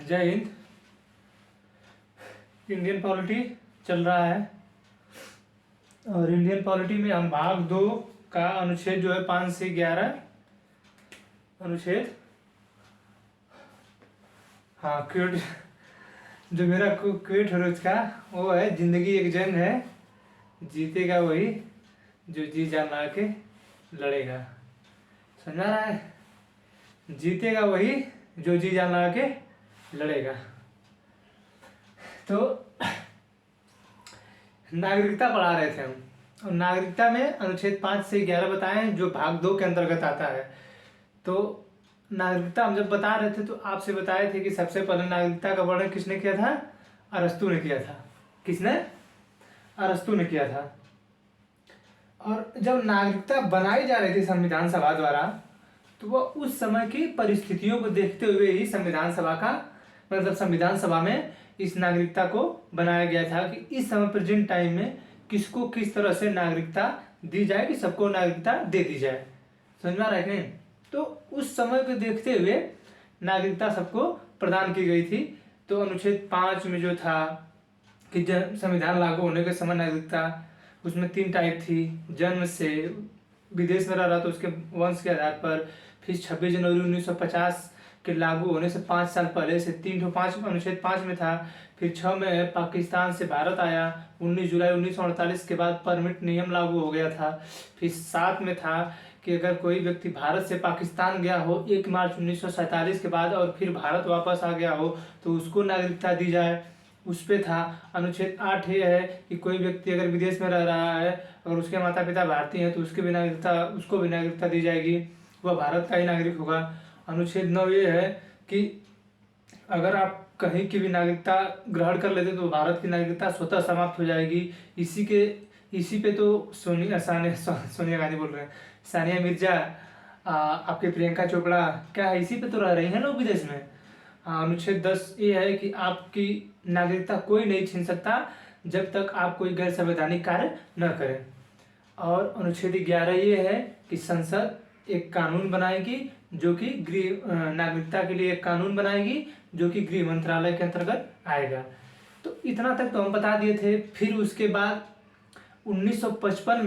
जय Hind. Indian polity चल रहा है और इंडियन पॉलिटी में हम भाग 2 का अनुच्छेद जो है 5 से 11 अनुच्छेद, हाँ क्विट, जो मेरा क्विट है रोज का वो है, जिंदगी एक जंग है, जीतेगा वही जो जी जान लगा के लड़ेगा। समझ आ रहा है? जीतेगा वही जो जी जान लगा के लड़ेगा। तो नागरिकता पढ़ा रहे थे हम, और नागरिकता में अनुच्छेद 5 से 11 बताएं जो भाग 2 के अंतर्गत आता है। तो नागरिकता हम जब बता रहे थे तो आपसे बताए थे कि सबसे पहले नागरिकता का वर्णन किसने किया था? अरस्तु ने किया था। किसने? अरस्तु ने किया था। और जब नागरिकता बनाई जा रही थी संविधान सभा द्वारा, तो वह उस समय की परिस्थितियों को देखते हुए ही संविधान सभा का मतलब संविधान सभा में इस नागरिकता को बनाया गया था कि इस समय प्रेजेंट टाइम में किसको किस तरह से नागरिकता दी जाए कि सबको नागरिकता दे दी जाए। समझ में आ रहा है कि नहीं? तो उस समय को देखते हुए नागरिकता सबको प्रदान की गई थी। तो अनुच्छेद 5 में जो था कि संविधान लागू होने के समय नागरिकता, उसमें 3 टाइप थी। जन्म से, विदेश में रह रहा तो उसके वंश के आधार पर, फिर 26 जनवरी 1950 के लागू होने से 5 साल पहले से 5 अनुच्छेद 5 में था। फिर 6 में पाकिस्तान से भारत आया, 19 जुलाई 1948 के बाद परमिट नियम लागू हो गया था। फिर 7 में था कि अगर कोई व्यक्ति भारत से पाकिस्तान गया हो 1 मार्च 1947 के बाद और फिर भारत वापस आ गया हो तो उसको नागरिकता दी जाए, उस पे था। अनुच्छेद 8 ये है कि कोई व्यक्ति अगर विदेश में रह रहा है और उसके माता पिता भारतीय हैं तो उसको भी नागरिकता दी जाएगी, वह भारत का ही नागरिक होगा। अनुच्छेद 9 ये है कि अगर आप कहीं की भी नागरिकता ग्रहण कर लेते तो भारत की नागरिकता स्वतः समाप्त हो जाएगी। इसी पे तो सोनिया गांधी बोल रहे हैं, सानिया मिर्जा, आपके प्रियंका चोपड़ा, क्या है, इसी पे तो रह रही है लोग विदेश में। अनुच्छेद 10 ये है कि आपकी नागरिकता कोई नहीं छीन सकता जब तक आप कोई गैर संवैधानिक कार्य न करें। और अनुच्छेद 11 ये है कि संसद एक कानून बनाएगी जो कि नागरिकता के लिए एक कानून बनाएगी जो कि गृह मंत्रालय के अंतर्गत आएगा। तो इतना तक तो हम बता दिए थे। फिर उसके बाद 1955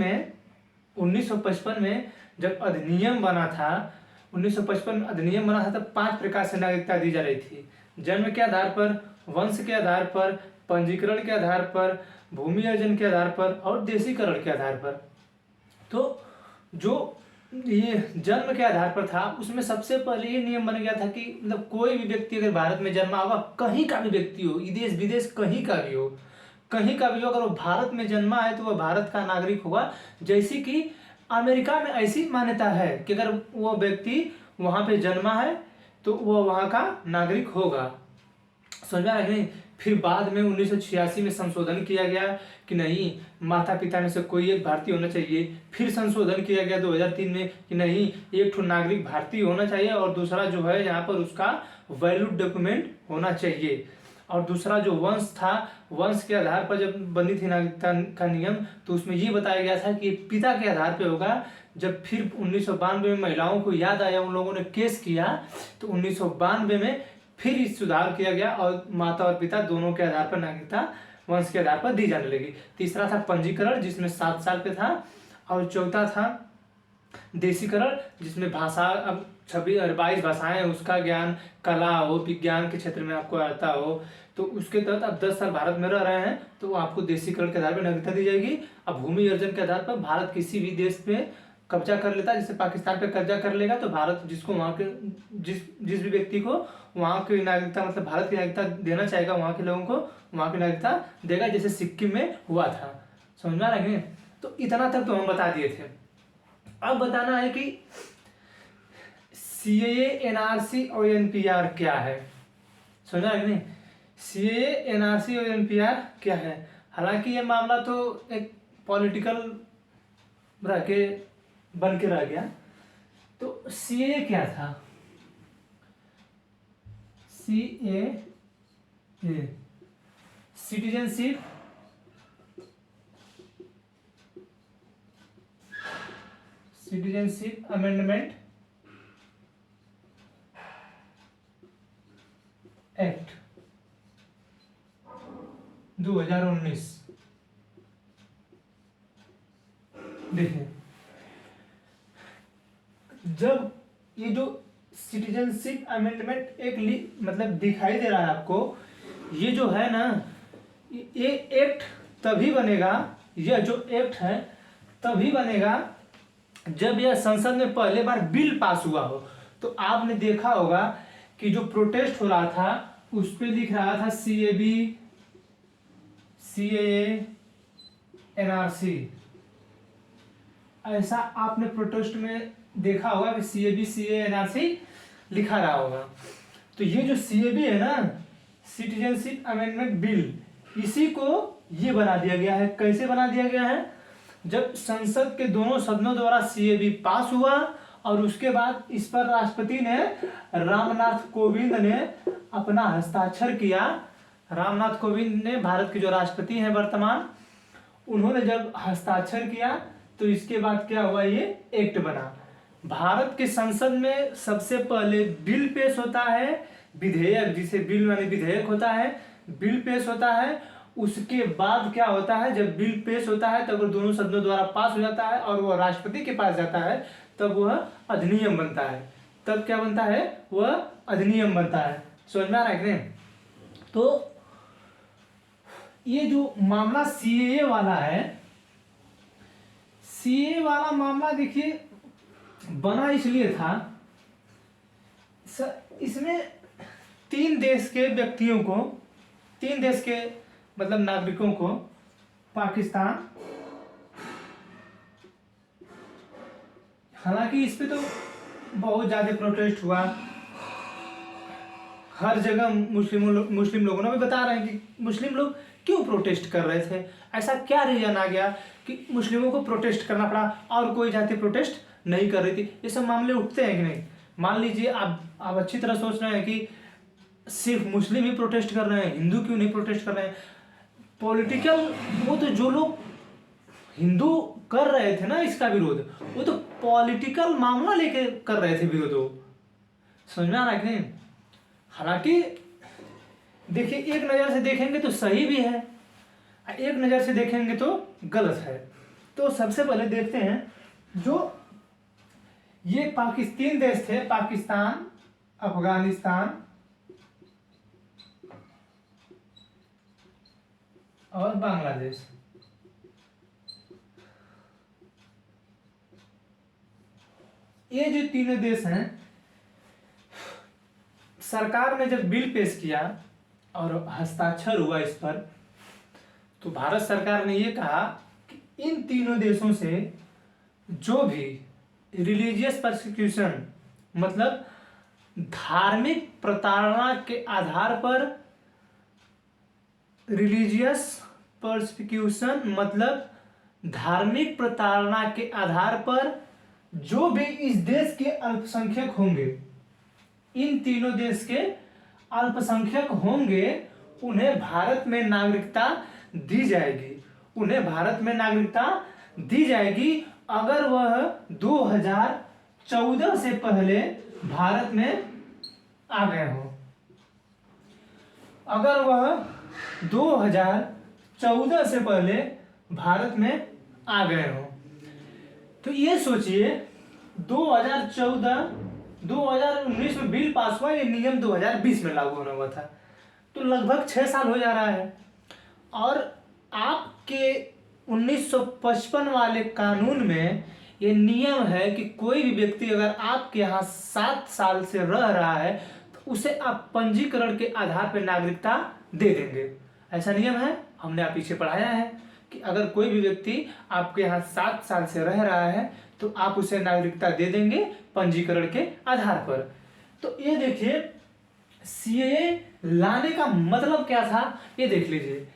में जब अधिनियम बना था, 1955 अधिनियम बना था तब 5 प्रकार से नागरिकता दी जा रही थी। जन्म के आधार पर, वंश के आधार पर, पंजीकरण के आधार पर, भूमि अर्जन के आधार पर और देशीकरण के आधार पर। तो जो ये जन्म के आधार पर था उसमें सबसे पहले ये नियम बन गया था कि मतलब कोई भी व्यक्ति अगर भारत में जन्मा होगा, कहीं का भी व्यक्ति हो, देश विदेश कहीं का भी हो, अगर वो भारत में जन्मा है तो वह भारत का नागरिक होगा। जैसे कि अमेरिका में ऐसी मान्यता है कि अगर वो व्यक्ति वहां पे जन्मा है तो वह वहां का नागरिक होगा। समझ में नहीं? फिर बाद में 1986 में संशोधन किया गया कि नहीं, माता पिता में से कोई एक भारतीय होना चाहिए। फिर संशोधन किया गया 2003 में कि नहीं, एक नागरिक भारतीय होना चाहिए और दूसरा जो है यहाँ पर उसका वैलिड डॉक्यूमेंट होना चाहिए। और दूसरा जो वंश था, वंश के आधार पर जब बनी थी नागरिकता का नियम तो उसमें ये बताया गया था कि पिता के आधार पर होगा। जब फिर 1992 में महिलाओं को याद आया, उन लोगों ने केस किया तो 1992 में फिर इस सुधार किया गया और माता और पिता दोनों के आधार पर नागरिकता वंश के आधार पर दी जाने लगी। तीसरा था पंजीकरण जिसमें 7 साल पे था। और चौथा था देशीकरण जिसमें भाषा, अब 22 भाषाएं हैं, उसका ज्ञान, कला हो, विज्ञान के क्षेत्र में आपको आता हो तो उसके तहत अब 10 साल भारत में रह रहे हैं तो आपको देशीकरण के आधार पर नागरिकता दी जाएगी। अब भूमि अर्जन के आधार पर भारत किसी भी देश में कब्जा कर लेता है, जैसे पाकिस्तान पे कब्जा कर लेगा तो भारत जिसको वहाँ के जिस भी व्यक्ति को वहाँ की नागरिकता मतलब भारत की नागरिकता देना चाहेगा, वहाँ के लोगों को वहाँ की नागरिकता देगा, जैसे सिक्किम में हुआ था। समझ में आ रहा है? तो इतना तक तो हम बता दिए थे। अब बताना है कि CAA, NRC और NPR क्या है। समझा है नहीं? CAA, NRC और NPR क्या है? हालांकि ये मामला तो एक पॉलिटिकल बन के रह गया। तो CAA क्या था? CAA citizenship amendment act. 2019। देखिए, जब ये जो सिटीजनशिप अमेंडमेंट मतलब दिखाई दे रहा है आपको, ये जो है ना, ये एक्ट तभी बनेगा, यह जो एक्ट है तभी बनेगा जब यह संसद में पहले बार बिल पास हुआ हो। तो आपने देखा होगा कि जो प्रोटेस्ट हो रहा था उस पे लिख रहा था CAB CAA NRC, ऐसा आपने प्रोटेस्ट में देखा होगा कि CAB CAA NRC लिखा रहा होगा। तो ये जो CAB है ना, सिटीजनशिप अमेंडमेंट बिल, इसी को ये बना दिया गया है। कैसे बना दिया गया है? जब संसद के दोनों सदनों द्वारा CAB पास हुआ और उसके बाद इस पर राष्ट्रपति ने रामनाथ कोविंद ने अपना हस्ताक्षर किया। रामनाथ कोविंद ने, भारत के जो राष्ट्रपति हैं वर्तमान, उन्होंने जब हस्ताक्षर किया तो इसके बाद क्या हुआ, ये एक्ट बना। भारत के संसद में सबसे पहले बिल पेश होता है, विधेयक, जिसे बिल माने विधेयक होता है, बिल पेश होता है। उसके बाद क्या होता है, जब बिल पेश होता है तब वो दोनों सदनों द्वारा पास हो जाता है और वह राष्ट्रपति के पास जाता है, तब वह अधिनियम बनता है। तब क्या बनता है, वह अधिनियम बनता है। समझ में आ रहा है कि नहीं? तो ये जो मामला CAA वाला है, CAA वाला मामला देखिए बना इसलिए था, इसमें 3 देश के व्यक्तियों को, 3 देश के मतलब नागरिकों को, पाकिस्तान, हालांकि इस पे तो बहुत ज्यादा प्रोटेस्ट हुआ, हर जगह मुस्लिम लोगों ने भी बता रहे हैं कि मुस्लिम लोग क्यों प्रोटेस्ट कर रहे थे, ऐसा क्या रीजन आ गया कि मुस्लिमों को प्रोटेस्ट करना पड़ा और कोई जाति प्रोटेस्ट नहीं कर रही थी। ये सब मामले उठते हैं कि नहीं? मान लीजिए आप अच्छी तरह सोच रहे हैं कि सिर्फ मुस्लिम ही प्रोटेस्ट कर रहे हैं, हिंदू क्यों नहीं प्रोटेस्ट कर रहे हैं। पॉलिटिकल, वो तो जो लोग हिंदू कर रहे थे ना इसका विरोध, वो तो पॉलिटिकल मामला लेके कर रहे थे विरोध। समझ में आ रहा है कि नहीं? हालांकि देखिए, एक नज़र से देखेंगे तो सही भी है, एक नज़र से देखेंगे तो गलत है। तो सबसे पहले देखते हैं, जो ये 3 देश थे, पाकिस्तान, अफगानिस्तान और बांग्लादेश। ये जो तीनों देश हैं, सरकार ने जब बिल पेश किया और हस्ताक्षर हुआ इस पर, तो भारत सरकार ने ये कहा कि इन तीनों देशों से जो भी रिलीजियस परसिक्यूशन, मतलब धार्मिक प्रताड़ना के आधार पर, रिलीजियस परसिक्यूशन मतलब धार्मिक प्रताड़ना के आधार पर जो भी इस देश के अल्पसंख्यक होंगे, इन तीनों देश के अल्पसंख्यक होंगे, उन्हें भारत में नागरिकता दी जाएगी। उन्हें भारत में नागरिकता दी जाएगी अगर वह 2014 से पहले भारत में आ गए हो। अगर वह 2014 से पहले भारत में आ गए हो, तो ये सोचिए 2019 में बिल पास हुआ, ये नियम 2020 में लागू होना हुआ था, तो लगभग 6 साल हो जा रहा है। और आपके 1955 वाले कानून में ये नियम है कि कोई भी व्यक्ति अगर आपके यहाँ 7 साल से रह रहा है तो उसे आप पंजीकरण के आधार पर नागरिकता दे देंगे। ऐसा नियम है, हमने आप पीछे पढ़ाया है कि अगर कोई भी व्यक्ति आपके यहाँ 7 साल से रह रहा है तो आप उसे नागरिकता दे देंगे पंजीकरण के आधार पर। तो ये देखिए, CAA लाने का मतलब क्या था, ये देख लीजिए।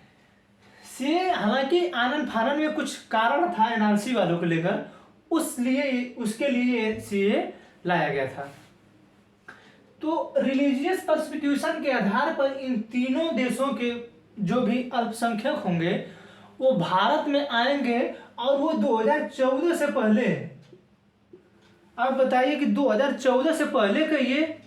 CAA हालांकि आनन फानन में कुछ कारण था NRC वालों को लेकर, उसके लिए CAA लाया गया था। तो रिलीजियस परसिक्यूशन के आधार पर इन तीनों देशों के जो भी अल्पसंख्यक होंगे वो भारत में आएंगे, और वो 2014 से पहले, आप बताइए कि 2014 से पहले का ये,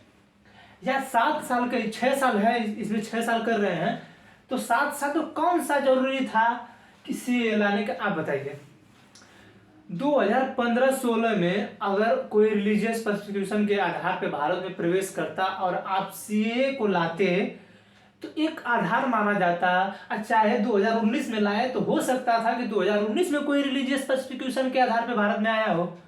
या 7 साल का, 6 साल है इसमें, 6 साल कर रहे हैं, तो साथ साथ तो कौन सा जरूरी था कि सीए लाने का, आप बताइए। 2015-16 में अगर कोई रिलीजियस परसिक्यूशन के आधार पे भारत में प्रवेश करता और आप सीए को लाते तो एक आधार माना जाता। चाहे 2019 में लाए तो हो सकता था कि 2019 में कोई रिलीजियस परसिक्यूशन के आधार पे भारत में आया हो,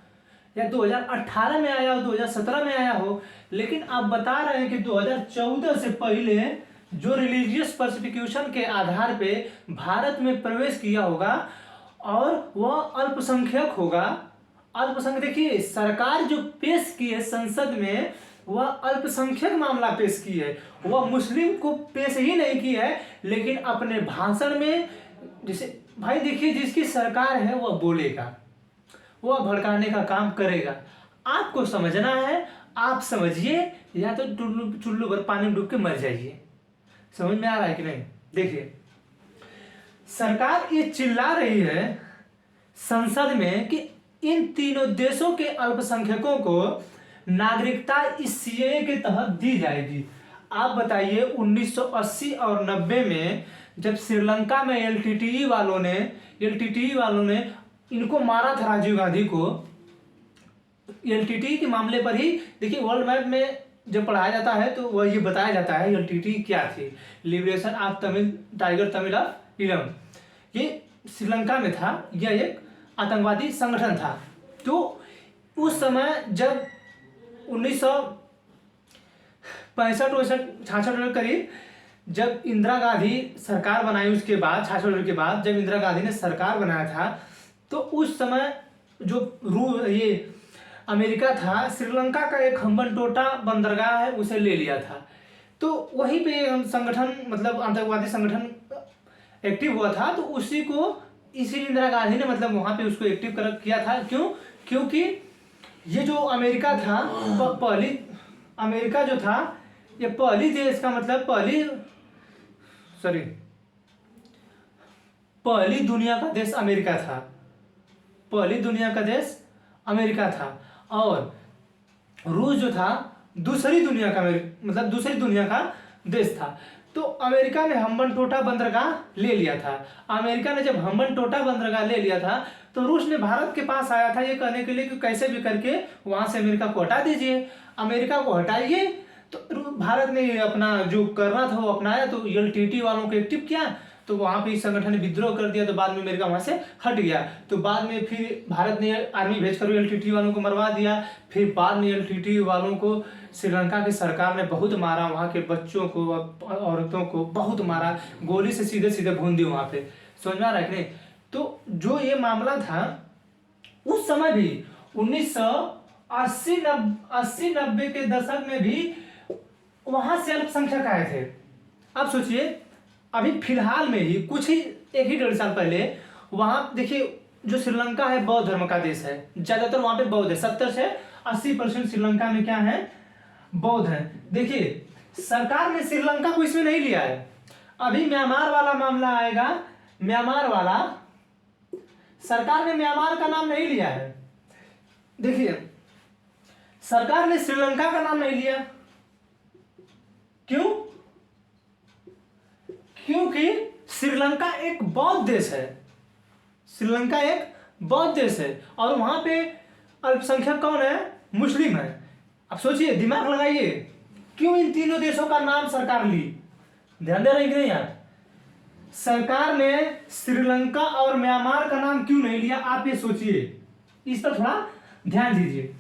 या 2018 में आया हो, 2017 में आया हो, लेकिन आप बता रहे हैं कि 2014 से पहले जो रिलीजियस परसिक्यूशन के आधार पे भारत में प्रवेश किया होगा और वह अल्पसंख्यक होगा। अल्पसंख्यक, देखिए सरकार जो पेश की है संसद में, वह अल्पसंख्यक मामला पेश की है, वह मुस्लिम को पेश ही नहीं की है, लेकिन अपने भाषण में जैसे भाई देखिए जिसकी सरकार है वह बोलेगा, वह भड़काने का काम करेगा। आपको समझना है, आप समझिए, या तो चुल्लू भर पानी में डूब के मर जाइए। समझ में आ रहा है कि नहीं? देखिए सरकार ये चिल्ला रही है संसद में कि इन तीनों देशों के अल्पसंख्यकों को नागरिकता इस सीए के तहत दी जाएगी। आप बताइए 1980 और 90 में जब श्रीलंका में एलटीटीई वालों ने इनको मारा था, राजीव गांधी को, एलटीटीई के मामले पर ही देखिए वर्ल्ड मैप में जब पढ़ाया जाता है तो वह ये बताया जाता है एलटीटीई क्या थी, liberation of Tamil tiger Tamil of इलम। ये श्रीलंका में था, यह एक आतंकवादी संगठन था। तो उस समय जब 1965-66 करीब जब इंदिरा गांधी सरकार बनाई, उसके बाद 66 के बाद जब इंदिरा गांधी ने सरकार बनाया था, तो उस समय जो ये अमेरिका था, श्रीलंका का एक हम्बनटोटा बंदरगाह है उसे ले लिया था। तो वहीं पे संगठन मतलब आतंकवादी संगठन एक्टिव हुआ था। तो उसी को इसीलिए इंदिरा गांधी ने मतलब वहाँ पे उसको एक्टिव किया था। क्यों? क्योंकि ये जो अमेरिका था, अमेरिका जो था ये पहली देश का मतलब पहली दुनिया का देश अमेरिका था। पहली दुनिया का देश अमेरिका था और रूस जो था दूसरी दुनिया का देश था। तो अमेरिका ने हम्बनटोटा बंदरगाह ले लिया था। अमेरिका ने जब हम्बनटोटा बंदरगाह ले लिया था तो रूस ने भारत के पास आया था ये कहने के लिए कि कैसे भी करके वहां से अमेरिका को हटा दीजिए, अमेरिका को हटाइए। तो भारत ने अपना जो करना था वो अपनाया, तो एलटीटी वालों को एक्टिव किया, तो वहां पे इस संगठन ने विद्रोह कर दिया। तो बाद में अमेरिका वहां से हट गया। तो बाद में फिर भारत ने आर्मी भेजकर एलटीटी वालों को मरवा दिया। फिर बाद में एलटीटी वालों को श्रीलंका की सरकार ने बहुत मारा, वहाँ के बच्चों को औरतों को बहुत मारा, गोली से सीधे सीधे भून दी वहाँ पे। समझ में आ रहा है कि नहीं? तो जो ये मामला था उस समय भी 1980-90 के दशक में भी वहां से अल्पसंख्यक आए थे। अब सोचिए अभी फिलहाल में ही कुछ ही 1-1.5 साल पहले वहां देखिए जो श्रीलंका है बौद्ध धर्म का देश है, ज्यादातर वहां पे बौद्ध है। 70 से 80% श्रीलंका में क्या है? बौद्ध है। देखिए सरकार ने श्रीलंका को इसमें नहीं लिया है। अभी म्यांमार वाला मामला आएगा, म्यांमार वाला सरकार ने म्यांमार का नाम नहीं लिया है। देखिए सरकार ने श्रीलंका का नाम नहीं लिया। क्यों? क्योंकि श्रीलंका एक बौद्ध देश है। श्रीलंका एक बौद्ध देश है और वहां पे अल्पसंख्यक कौन है? मुस्लिम है। अब सोचिए, दिमाग लगाइए, क्यों इन तीनों देशों का नाम सरकार ली? ध्यान दे रहे हैं कि नहीं यार? सरकार ने श्रीलंका और म्यांमार का नाम क्यों नहीं लिया? आप ये सोचिए, इस पर थोड़ा ध्यान दीजिए।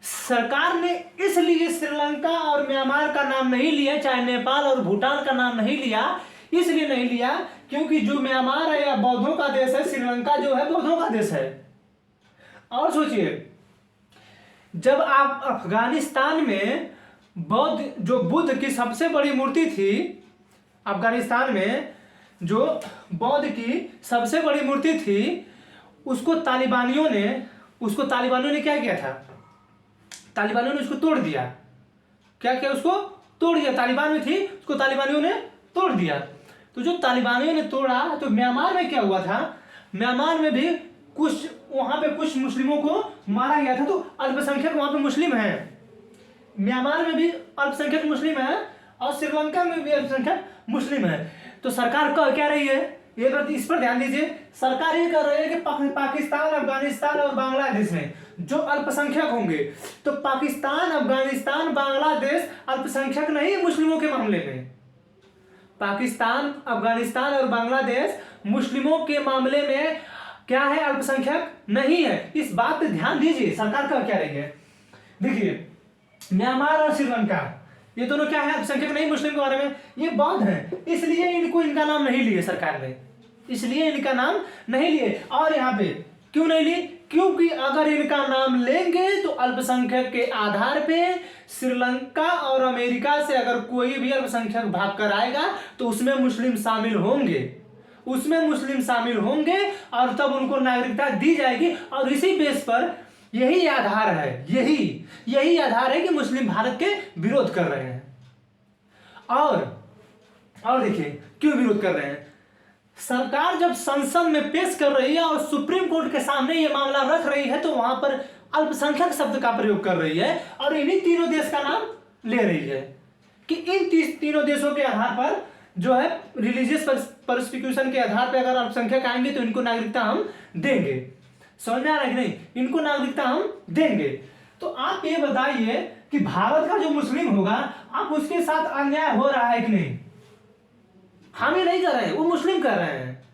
सरकार ने इसलिए श्रीलंका और म्यांमार का नाम नहीं लिया, चाहे नेपाल और भूटान का नाम नहीं लिया, इसलिए नहीं लिया क्योंकि जो म्यांमार है या बौद्धों का देश है, श्रीलंका जो है बौद्धों का देश है। और सोचिए जब आप अफगानिस्तान में बुद्ध की सबसे बड़ी मूर्ति थी, अफगानिस्तान में जो बौद्ध की सबसे बड़ी मूर्ति थी, उसको तालिबानियों ने क्या किया था? तालिबानियों ने उसको तोड़ दिया। क्या किया? उसको तोड़ दिया। तालिबान में थी, उसको तालिबानियों ने तोड़ दिया। तो जो तालिबानियों ने तोड़ा, तो म्यांमार में क्या हुआ था? म्यांमार में भी वहां पे कुछ मुस्लिमों को मारा गया था। तो अल्पसंख्यक वहां पे मुस्लिम है, म्यांमार में भी अल्पसंख्यक मुस्लिम है और श्रीलंका में भी अल्पसंख्यक मुस्लिम है। तो सरकार कह क्या रही है, ये इस पर ध्यान दीजिए। सरकार ये कह रही है कि पाकिस्तान, अफगानिस्तान और बांग्लादेश में जो अल्पसंख्यक होंगे, तो पाकिस्तान, अफगानिस्तान, बांग्लादेश अल्पसंख्यक नहीं है मुस्लिमों के मामले में। पाकिस्तान, अफगानिस्तान और बांग्लादेश मुस्लिमों के मामले में क्या है, अल्पसंख्यक नहीं है। इस बात पे ध्यान दीजिए, सरकार कह क्या रही है। देखिए, म्यांमार और श्रीलंका ये दोनों क्या है, अल्पसंख्यक नहीं मुस्लिम के बारे में, ये बौद्ध है, इसलिए इनका नाम नहीं लिए सरकार ने, इसलिए इनका नाम नहीं लिए। और यहाँ पे क्यों नहीं लिए, क्योंकि अगर इनका नाम लेंगे तो अल्पसंख्यक के आधार पे श्रीलंका और अमेरिका से अगर कोई भी अल्पसंख्यक भाग कर आएगा तो उसमें मुस्लिम शामिल होंगे, उसमें मुस्लिम शामिल होंगे और तब उनको नागरिकता दी जाएगी। और इसी बेस पर यही आधार है, यही आधार है कि मुस्लिम भारत के विरोध कर रहे हैं। और देखिए क्यों विरोध कर रहे हैं। सरकार जब संसद में पेश कर रही है और सुप्रीम कोर्ट के सामने ये मामला रख रही है तो वहां पर अल्पसंख्यक शब्द का प्रयोग कर रही है और इन्हीं तीनों देश का नाम ले रही है कि इन तीनों देशों के आधार पर जो है रिलीजियस परसिक्यूशन के आधार पर अगर अल्पसंख्यक आएंगे तो इनको नागरिकता हम देंगे। समझ में आ रहा है कि नहीं, इनको नागरिकता हम देंगे। तो आप ये बताइए कि भारत का जो मुस्लिम होगा, आप उसके साथ अन्याय हो रहा है कि नहीं। हम ये नहीं कर रहे हैं, वो मुस्लिम कर रहे हैं,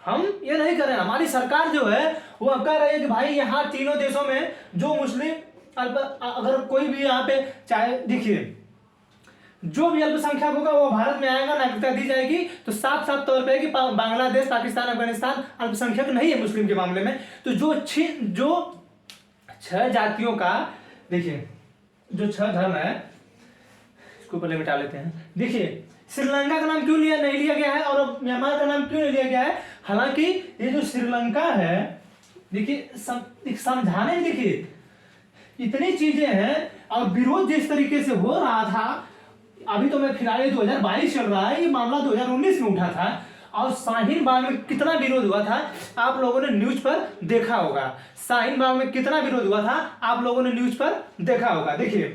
हम ये नहीं कर रहे हैं। हमारी सरकार जो है वो कह रही है कि भाई यहाँ तीनों देशों में जो मुस्लिम अगर कोई भी यहाँ पे चाहे, देखिए जो भी अल्पसंख्यक होगा वो भारत में आएगा, नागरिकता दी जाएगी। तो साफ साफ तौर पे कि बांग्लादेश, पाकिस्तान, अफगानिस्तान अल्पसंख्यक नहीं है मुस्लिम के मामले में। तो जो छह जातियों का, देखिए जो 6 धर्म है, इसको पहले मिटा लेते हैं। देखिए श्रीलंका का नाम क्यों नहीं लिया गया है और म्यांमार का नाम क्यों नहीं लिया गया है। हालांकि ये जो श्रीलंका है, देखिए समझाने में देखिए इतनी चीजें हैं और विरोध जिस तरीके से हो रहा था, अभी तो मैं फिलहाल 2022 चल रहा है, ये मामला 2019 में उठा था और शाहीन बाग में कितना विरोध हुआ था आप लोगों ने न्यूज पर देखा होगा। शाहीन बाग में कितना विरोध हुआ था आप लोगों ने न्यूज पर देखा होगा। देखिए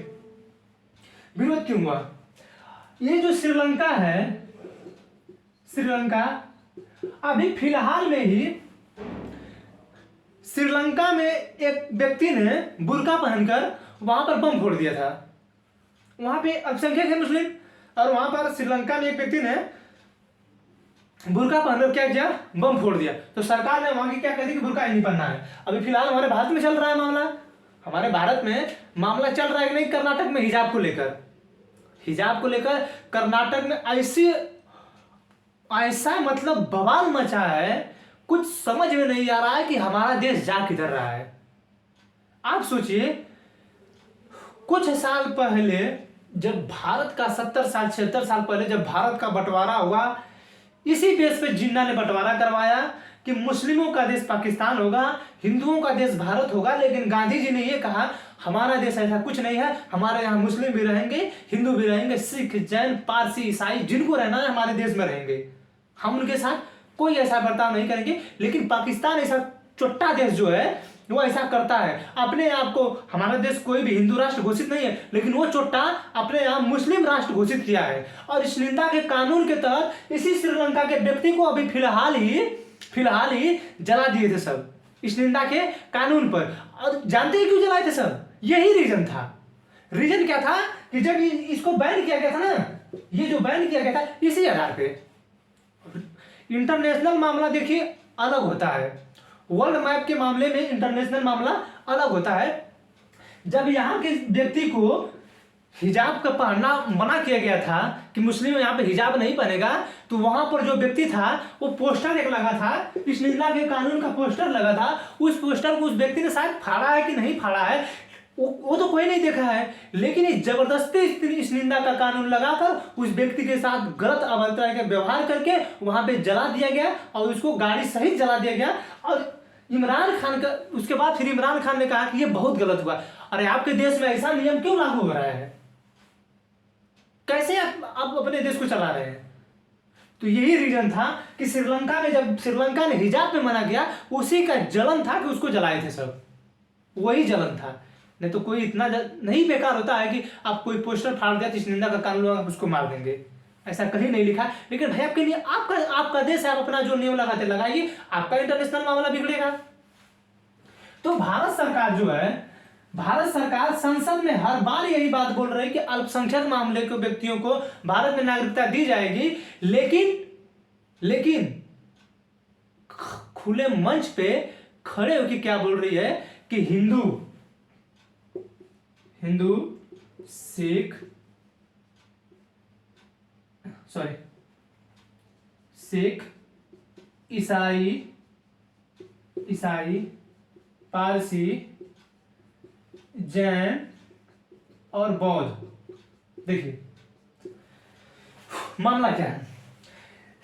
विरोध क्यों हुआ। ये जो श्रीलंका है, श्रीलंका अभी फिलहाल में ही श्रीलंका में एक व्यक्ति ने बुर्का पहनकर वहां पर बम फोड़ दिया था। वहां पे अल्पसंख्यक है मुस्लिम और वहां पर श्रीलंका में एक व्यक्ति ने बुर्का पहनकर क्या किया, बम फोड़ दिया। तो सरकार ने वहां की क्या कह दी कि बुर्का ही नहीं पहनना है। अभी फिलहाल हमारे भारत में चल रहा है मामला, हमारे भारत में मामला चल रहा है कि नहीं, कर्नाटक में हिजाब को लेकर कर्नाटक में ऐसा मतलब बवाल मचा है, कुछ समझ में नहीं आ रहा है कि हमारा देश जा किधर रहा है। आप सोचिए कुछ साल पहले जब भारत का 70 साल 76 साल पहले जब भारत का बंटवारा हुआ, इसी बेस पे जिन्ना ने बंटवारा करवाया कि मुस्लिमों का देश पाकिस्तान होगा, हिंदुओं का देश भारत होगा। लेकिन गांधी जी ने यह कहा हमारा देश ऐसा कुछ नहीं है, हमारे यहाँ मुस्लिम भी रहेंगे, हिंदू भी रहेंगे, सिख, जैन, पारसी, ईसाई जिनको रहना है हमारे देश में रहेंगे, हम उनके साथ कोई ऐसा बर्ताव नहीं करेंगे। लेकिन पाकिस्तान ऐसा चोट्टा देश जो है वो ऐसा करता है, अपने आप को, हमारा देश कोई भी हिंदू राष्ट्र घोषित नहीं है लेकिन वो चोट्टा अपने यहाँ मुस्लिम राष्ट्र घोषित किया है। और इस निंदा के कानून के तहत इसी श्रीलंका के व्यक्ति को अभी फिलहाल ही जला दिए थे सब, इस निंदा के कानून पर। और जानते हैं क्यों जलाए थे सब, यही रीजन था। रीजन क्या था कि जब इसको बैन किया गया था ना, ये जो बैन किया गया था इसी आधार पे। इंटरनेशनल मामला देखिए अलग होता है, वर्ल्ड मैप के मामले में इंटरनेशनल मामला अलग होता है। जब यहाँ के व्यक्ति को हिजाब का पहनना मना किया गया था कि मुस्लिम यहाँ पे हिजाब नहीं पहनेगा, तो वहां पर जो व्यक्ति था वो पोस्टर एक लगा था, इस निंदा के कानून का पोस्टर लगा था। उस पोस्टर को उस व्यक्ति ने शायद फाड़ा है कि नहीं फाड़ा है वो तो कोई नहीं देखा है, लेकिन इस जबरदस्ती इस निंदा का कानून लगाकर उस व्यक्ति के साथ गलत अभद्र का व्यवहार करके वहां पे जला दिया गया और उसको गाड़ी सहित जला दिया गया। और इमरान खान का उसके बाद फिर इमरान खान ने कहा कि ये बहुत गलत हुआ। अरे आपके देश में ऐसा नियम क्यों लागू हो रहा है, कैसे आप अपने देश को चला रहे हैं। तो यही रीजन था कि श्रीलंका में जब श्रीलंका ने हिजाब पे मना किया, उसी का जलन था कि उसको जलाए थे सब, वही जलन था। नहीं तो कोई इतना नहीं बेकार होता है कि आप कोई पोस्टर फाड़ दिया तो इस निंदा का कानून आप उसको मार देंगे, ऐसा कहीं नहीं लिखा। लेकिन भाई आपके लिए आपका देश है, आप अपना जो नियम लगाते लगाइए, आपका इंटरनेशनल मामला बिगड़ेगा। तो भारत सरकार जो है, भारत सरकार संसद में हर बार यही बात बोल रही है कि अल्पसंख्यक मामले के व्यक्तियों को भारत में नागरिकता दी जाएगी। लेकिन खुले मंच पे खड़े होकर क्या बोल रही है कि हिंदू सिख ईसाई पारसी जैन और बौद्ध। देखिए मामला क्या है,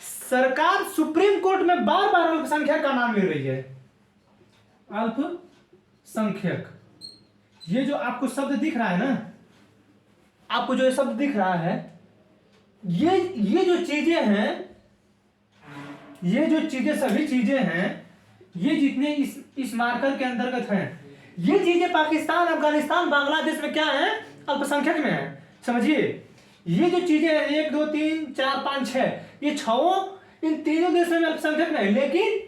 सरकार सुप्रीम कोर्ट में बार बार अल्पसंख्यक का नाम ले रही है। अल्पसंख्यक, ये जो आपको शब्द दिख रहा है ना, आपको जो शब्द दिख रहा है, ये जो चीजें हैं, ये जो चीजें सभी चीजें हैं, ये जितने इस मार्कर के अंतर्गत हैं, ये चीजें पाकिस्तान, अफगानिस्तान, बांग्लादेश में क्या है, अल्पसंख्यक में है। समझिए, ये जो चीजें हैं 1 2 3 4 5 6, ये छहों इन तीनों देशों में अल्पसंख्यक में है, लेकिन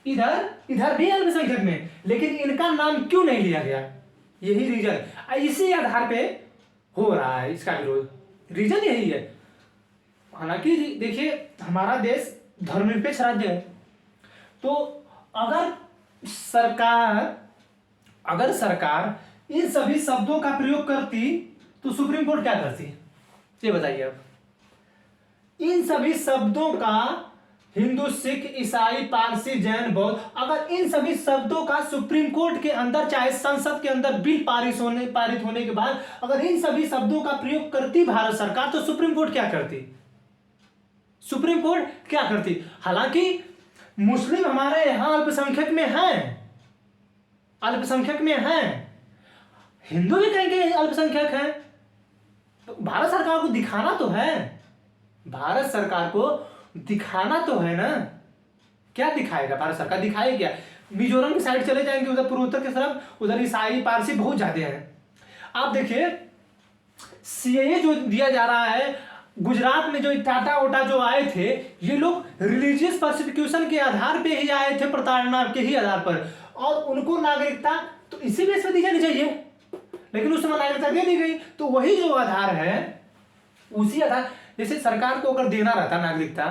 इधर भी अल्पसंख्यक में, लेकिन इनका नाम क्यों नहीं लिया गया, यही रीजन, इसी आधार पे हो रहा है इसका विरोध। रीजन यही है। हालांकि देखिए हमारा देश धर्मनिरपेक्ष राज्य है, तो अगर सरकार इन सभी शब्दों का प्रयोग करती तो सुप्रीम कोर्ट क्या करती, ये बताइए। अब इन सभी शब्दों का हिंदू सिख ईसाई पारसी जैन बौद्ध, अगर इन सभी शब्दों का सुप्रीम कोर्ट के अंदर, चाहे संसद के अंदर बिल पारित होने के बाद अगर इन सभी शब्दों का प्रयोग करती भारत सरकार, तो सुप्रीम कोर्ट क्या करती। हालांकि मुस्लिम हमारे यहां अल्पसंख्यक में हैं, हिंदू भी कहेंगे अल्पसंख्यक हैं, तो भारत सरकार को दिखाना तो है ना। क्या दिखाएगा भारत सरकार, दिखाएगी क्या। मिजोरम की साइड चले जाएंगे, उधर पूर्वोत्तर की तरफ, उधर ईसाई पारसी बहुत ज्यादा हैं। आप देखिए सीएए जो दिया जा रहा है, गुजरात में जो टाटा ओटा जो आए थे, ये लोग रिलीजियस परसिक्यूशन के आधार पे ही आए थे, प्रताड़ना के ही आधार पर, और उनको नागरिकता तो इसी बेस पे दी जानी चाहिए, लेकिन उस समय नागरिकता दे दी गई। तो वही जो आधार है, उसी आधार, जैसे सरकार को अगर देना रहता नागरिकता,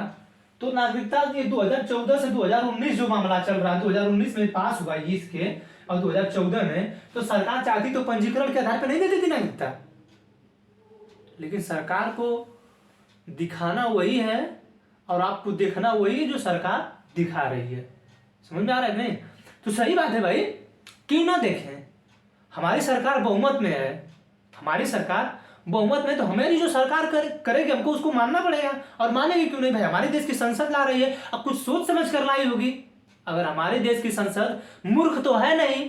तो नागरिकता ये 2014 से 2019 जो मामला चल रहा है, 2019 में पास हुआ इसके, और 2014 में, तो सरकार चाहती तो पंजीकरण के आधार पर नहीं दे देती नागरिकता, लेकिन सरकार को दिखाना वही है और आपको देखना वही है जो सरकार दिखा रही है। समझ में आ रहा है नहीं? तो सही बात है भाई, क्यों ना देखें। हमारी सरकार बहुमत में है, तो हमारी जो सरकार करेगी हमको उसको मानना पड़ेगा, और मानेगी क्यों नहीं भाई, हमारे देश की संसद ला रही है, अब कुछ सोच समझ कर लाई होगी। अगर हमारे देश की संसद मूर्ख तो है नहीं,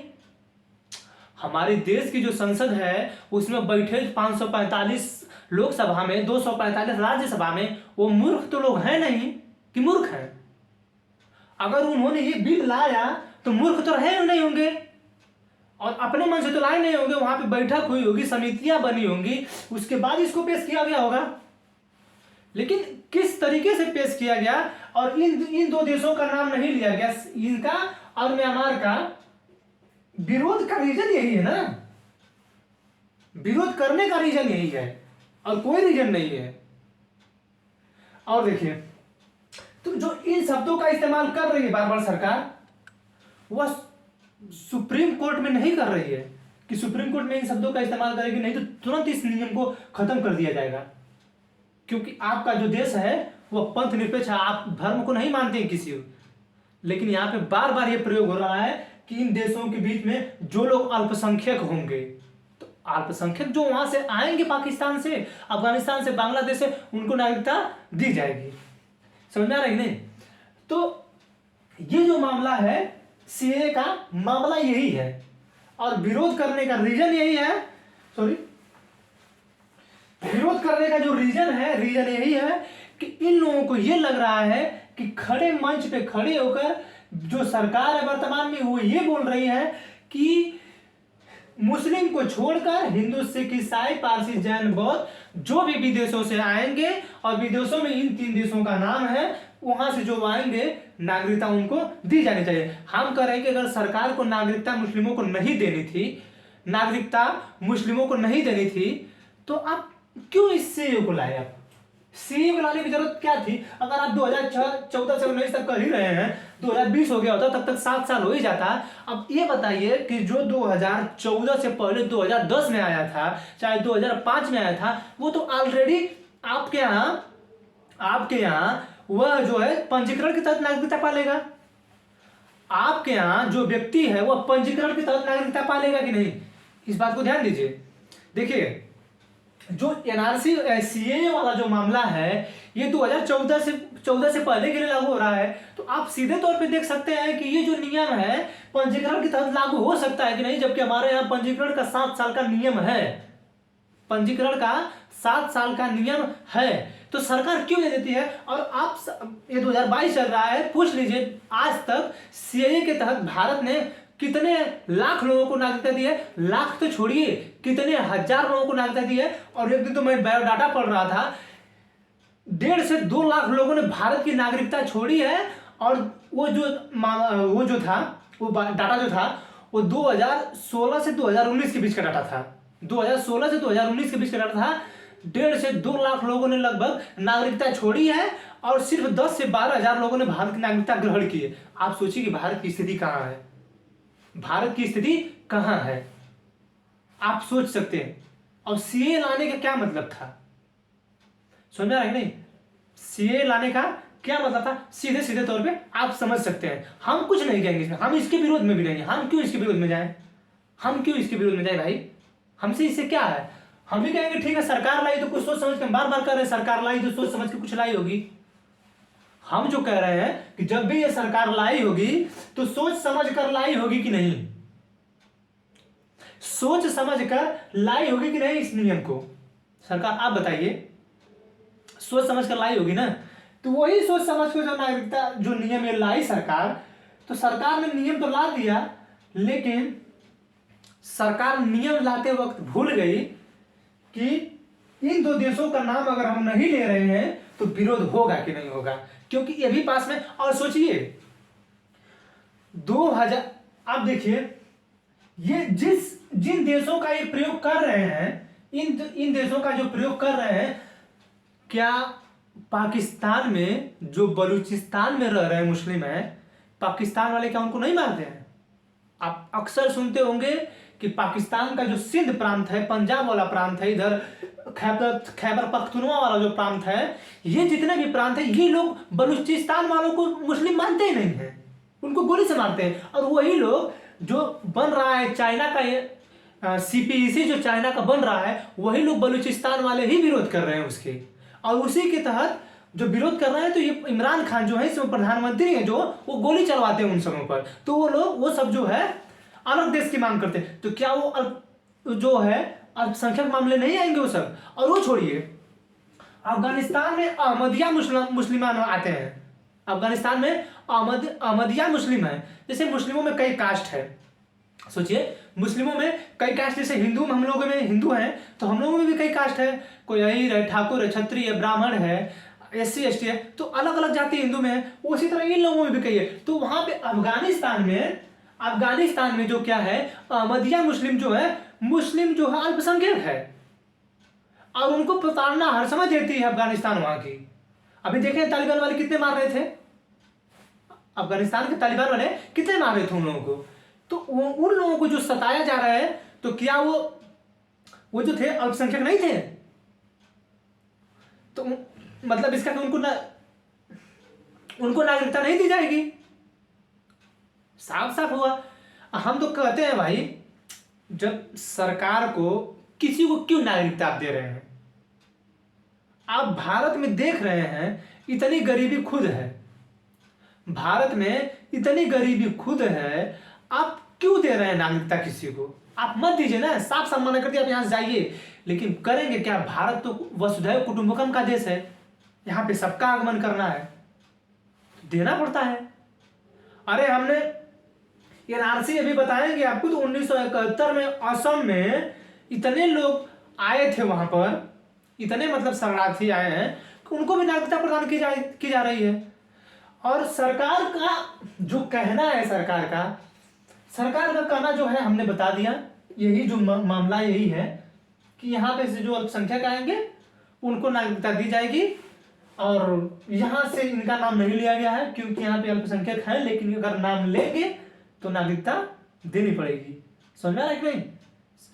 हमारे देश की जो संसद है उसमें बैठे 545 लोकसभा में, 245 राज्यसभा में, वो मूर्ख तो लोग हैं नहीं कि मूर्ख हैं। अगर उन्होंने ये बिल लाया तो मूर्ख तो रहे नहीं होंगे, और अपने मन से तो लाए नहीं होंगे, वहां पे बैठक हुई होगी, समितियां बनी होंगी, उसके बाद इसको पेश किया गया होगा। लेकिन किस तरीके से पेश किया गया, और इन दो देशों का नाम नहीं लिया गया, इनका और म्यांमार का। विरोध का रीजन यही है ना, विरोध करने का रीजन यही है, और कोई रीजन नहीं है। और देखिए, तो जो इन शब्दों का इस्तेमाल कर रही है बार बार सरकार, वह सुप्रीम कोर्ट में नहीं कर रही है कि सुप्रीम कोर्ट में इन शब्दों का इस्तेमाल करेगी, नहीं तो तुरंत इस नियम को खत्म कर दिया जाएगा। क्योंकि आपका जो देश है वह पंथ निरपेक्ष है, आप धर्म को नहीं मानते हैं किसी को, लेकिन यहाँ पे बार बार ये प्रयोग हो रहा है कि इन देशों के बीच में जो लोग अल्पसंख्यक होंगे, तो अल्पसंख्यक जो वहां से आएंगे, पाकिस्तान से, अफगानिस्तान से, बांग्लादेश से, उनको नागरिकता दी जाएगी। समझ में आ रही नहीं? तो ये जो मामला है, सीए का मामला यही है, और विरोध करने का रीजन यही है, विरोध करने का जो रीजन यही है कि इन लोगों को ये लग रहा है कि खड़े मंच पे खड़े होकर जो सरकार है वर्तमान में, वो ये बोल रही है कि मुस्लिम को छोड़कर हिंदू, सिख, ईसाई, पारसी, जैन, बौद्ध जो भी विदेशों से आएंगे, और विदेशों में इन 3 देशों का नाम है, वहां से जो आएंगे नागरिकता उनको दी जानी चाहिए। हम कह रहे हैं कि अगर सरकार को नागरिकता मुस्लिमों को नहीं देनी थी, नागरिकता मुस्लिमों को नहीं देनी थी, तो आप क्यों इस सीएए को लाए? आप सीएए को लाने की जरूरत क्या थी? अगर आप 2014 से 19 तक कर ही रहे हैं, 2020 हो गया होता, तब तक 7 साल हो ही जाता। अब ये बताइए कि जो 2014 से पहले 2010 में आया था, चाहे 2005 में आया था, वो तो ऑलरेडी आपके यहाँ वह जो है पंजीकरण के तहत नागरिकता पालेगा। आपके यहाँ जो व्यक्ति है वह पंजीकरण के तहत नागरिकता पालेगा कि नहीं, इस बात को ध्यान दीजिए। देखिए, जो एनआरसी सीएए वाला जो मामला है, ये 2014 से पहले के लिए लागू हो रहा है। तो आप सीधे तौर पे देख सकते हैं कि ये जो नियम है पंजीकरण के तहत लागू हो सकता है कि नहीं, जबकि हमारे यहाँ पंजीकरण का 7 साल का नियम है। पंजीकरण का 7 साल का नियम है, तो सरकार क्यों दे देती है? और आप ये 2022 चल रहा है, पूछ लीजिए आज तक सीएए के तहत भारत ने कितने लाख लोगों को नागरिकता दी है? लाख तो छोड़िए, कितने हजार लोगों को नागरिकता दी है। और एक दिन तो मैं बायोडाटा पढ़ रहा था, 1.5 से 2 लाख लोगों ने भारत की नागरिकता छोड़ी है। और वो जो था, वो डाटा जो था, वो 2016 से 2019 के बीच का डाटा था। 2016 से 2019 के बीच का डाटा था। 1.5 से 2 लाख लोगों ने लगभग नागरिकता छोड़ी है, और सिर्फ 10 से 12 हजार लोगों ने भारत की नागरिकता ग्रहण की है। आप सोचिए कि भारत की स्थिति कहां है, भारत की स्थिति कहां है, आप सोच सकते हैं। और सीए लाने का क्या मतलब था, समझ रहे नहीं? सीए लाने का क्या मतलब था, सीधे सीधे तौर पे आप समझ सकते हैं। हम कुछ नहीं कहेंगे, हम इसके विरोध में भी नहीं है। हम क्यों इसके विरोध में जाएं? हम क्यों इसके विरोध में जाए भाई? हमसे इससे क्या है? हम भी कहेंगे ठीक है, सरकार लाई तो कुछ सोच समझ के, बार बार कर रहे हैं सरकार लाई तो सोच समझ के कुछ लाई होगी। हम जो कह रहे हैं कि जब भी ये सरकार लाई होगी तो सोच समझ कर लाई होगी कि नहीं, सोच समझ कर लाई होगी कि नहीं इस नियम को? सरकार आप बताइए, सोच समझ कर लाई होगी ना? तो वही सोच समझ कर जो नागरिकता जो नियम ये लाई सरकार, तो सरकार ने नियम तो ला दिया, लेकिन सरकार नियम लाते वक्त भूल गई कि इन 2 देशों का नाम अगर हम नहीं ले रहे हैं तो विरोध होगा कि नहीं होगा, क्योंकि ये भी पास में। और सोचिए 2000, आप देखिए, ये जिन देशों का ये प्रयोग कर रहे हैं, इन देशों का जो प्रयोग कर रहे हैं, क्या पाकिस्तान में जो बलूचिस्तान में रह रहे मुस्लिम हैं, पाकिस्तान वाले क्या उनको नहीं मारते हैं? आप अक्सर सुनते होंगे कि पाकिस्तान का जो सिंध प्रांत है, पंजाब वाला प्रांत है, इधर खैबर पख्तूनवा वाला जो प्रांत है, ये जितने भी प्रांत है, ये लोग बलूचिस्तान वालों को मुस्लिम मानते ही नहीं है, उनको गोली से मारते हैं। और वही लोग जो बन रहा है चाइना का सीपीईसी जो चाइना का बन रहा है, वही लोग बलूचिस्तान वाले ही विरोध कर रहे हैं उसके। और उसी के तहत जो विरोध कर रहे हैं, तो ये इमरान खान जो है इसमें प्रधानमंत्री है, जो वो गोली चलवाते हैं उन सबों पर। तो वो सब जो है अलग देश की मांग करते हैं। तो क्या वो जो है अल्पसंख्यक मामले नहीं आएंगे वो सब? और वो छोड़िए, अफगानिस्तान में अहमदिया मुस्लिमान आते हैं। अफगानिस्तान में अहमदिया मुस्लिम है। जैसे मुस्लिमों में कई कास्ट है, सोचिए मुस्लिमों में कई कास्ट, जैसे हिंदू हम लोगों में हिंदू हैं, तो हम लोगों में भी कई कास्ट है। कोई अहीर है, ठाकुर है, क्षत्रिय है, ब्राह्मण है, SC ST है, तो अलग अलग जाति हिंदू में है। उसी तरह इन लोगों में भी कई है। तो वहां पे अफगानिस्तान में जो क्या है, अहमदिया मुस्लिम जो है अल्पसंख्यक है, और उनको प्रताड़ना हर समय देती है अफगानिस्तान वहां की। अभी देखें तालिबान वाले कितने मार रहे थे, अफगानिस्तान के तालिबान वाले कितने मार रहे थे उन लोगों को। तो उन लोगों को जो सताया जा रहा है, तो क्या वो जो थे अल्पसंख्यक नहीं थे? तो मतलब इसका उनको नागरिकता नहीं दी जाएगी, साफ साफ हुआ। हम तो कहते हैं भाई, जब सरकार को किसी को क्यों नागरिकता आप दे रहे हैं? आप भारत में देख रहे हैं इतनी गरीबी खुद है, भारत में इतनी गरीबी खुद है, आप क्यों दे रहे हैं नागरिकता किसी को? आप मत दीजिए ना, साफ साफ मना कर दिया, आप यहां से जाइए। लेकिन करेंगे क्या? भारत तो वसुधैव कुटुंबकम का देश है, यहां पे सबका आगमन करना है, देना पड़ता है। अरे हमने एनआरसी अभी बताएंगे आपको। तो 1971 में असम में इतने लोग आए थे वहां पर, इतने मतलब शरणार्थी आए हैं कि उनको भी नागरिकता प्रदान की जा रही है। और सरकार का जो कहना है, सरकार का कहना जो है हमने बता दिया। यही जो मामला यही है कि यहाँ पे से जो अल्पसंख्यक आएंगे उनको नागरिकता दी जाएगी, और यहाँ से इनका नाम नहीं लिया गया है क्योंकि यहाँ पे अल्पसंख्यक है, लेकिन अगर नाम लेंगे तो नागरिकता देनी पड़ेगी। समझ में आ रहा है कि नहीं?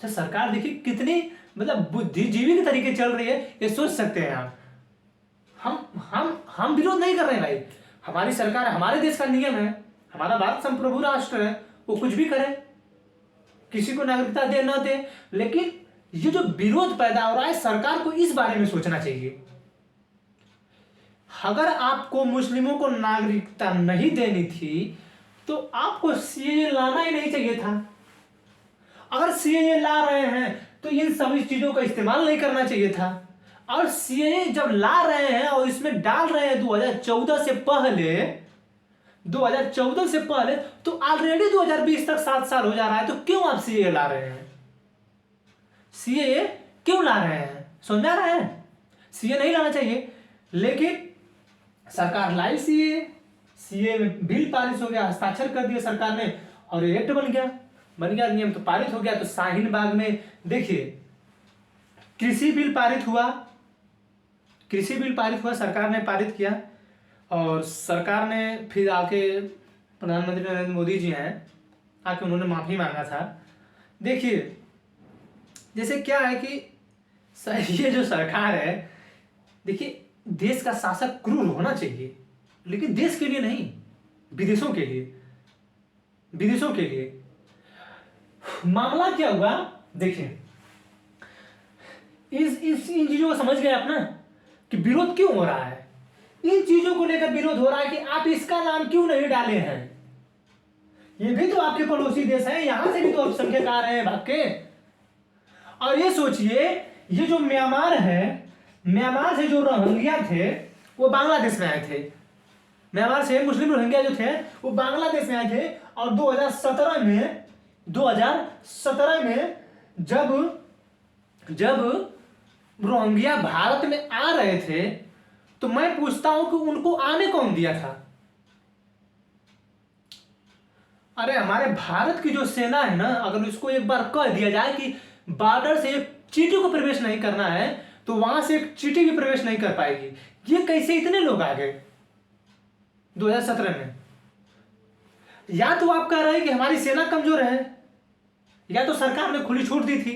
तो सरकार देखिए कितनी मतलब बुद्धिजीवी के तरीके चल रही है, ये सोच सकते हैं आप। हम विरोध नहीं कर रहे हैं भाई, हमारी सरकार, हमारे देश का नियम है, हमारा भारत संप्रभु राष्ट्र है, वो कुछ भी करे, किसी को नागरिकता दे ना दे, लेकिन ये जो विरोध पैदा हो रहा है, सरकार को इस बारे में सोचना चाहिए। अगर आपको मुस्लिमों को नागरिकता नहीं देनी थी तो आपको सीएए लाना ही नहीं चाहिए था। अगर सीएए ला रहे हैं तो इन सभी चीजों का इस्तेमाल नहीं करना चाहिए था। और सीएए जब ला रहे हैं और इसमें डाल रहे हैं 2014 से पहले, तो ऑलरेडी 2020 तक 7 साल हो जा रहा है, तो क्यों आप सीएए ला रहे हैं? सीएए क्यों ला रहे हैं? समझ में आ रहा है? सीएए नहीं लाना चाहिए, लेकिन सरकार लाई सीए में बिल पारित हो गया, हस्ताक्षर कर दिया सरकार ने, और एक्ट बन गया नियम तो पारित हो गया। तो शाहीन बाग में देखिए कृषि बिल पारित हुआ, सरकार ने पारित किया, और सरकार ने फिर आके प्रधानमंत्री नरेंद्र मोदी जी हैं, आके उन्होंने माफी मांगा था। देखिए जैसे क्या है कि ये जो सरकार है, देखिए देश का शासक क्रूर होना चाहिए, लेकिन देश के लिए नहीं, विदेशों के लिए। मामला क्या हुआ देखिए, इन चीजों को समझ गए आप ना कि विरोध क्यों हो रहा है। इन चीजों को लेकर विरोध हो रहा है कि आप इसका नाम क्यों नहीं डाले हैं। ये भी तो आपके पड़ोसी देश हैं, यहां से भी तो अल्पसंख्यक आ रहे हैं भाग के। और ये सोचिए, ये जो म्यांमार है, म्यांमार से जो रोहिंग्या थे वो बांग्लादेश में आए थे। म्यांमार से मुस्लिम रोहिंग्या जो थे वो बांग्लादेश में आए थे। और 2017 में जब रोहिंग्या भारत में आ रहे थे, तो मैं पूछता हूं कि उनको आने कौन दिया था? अरे हमारे भारत की जो सेना है ना, अगर उसको एक बार कह दिया जाए कि बॉर्डर से एक चींटी को प्रवेश नहीं करना है, तो वहां से एक चींटी भी प्रवेश नहीं कर पाएगी। ये कैसे इतने लोग आ गए 2017 में? या तो आप कह रहे हैं कि हमारी सेना कमजोर है, या तो सरकार ने खुली छूट दी थी।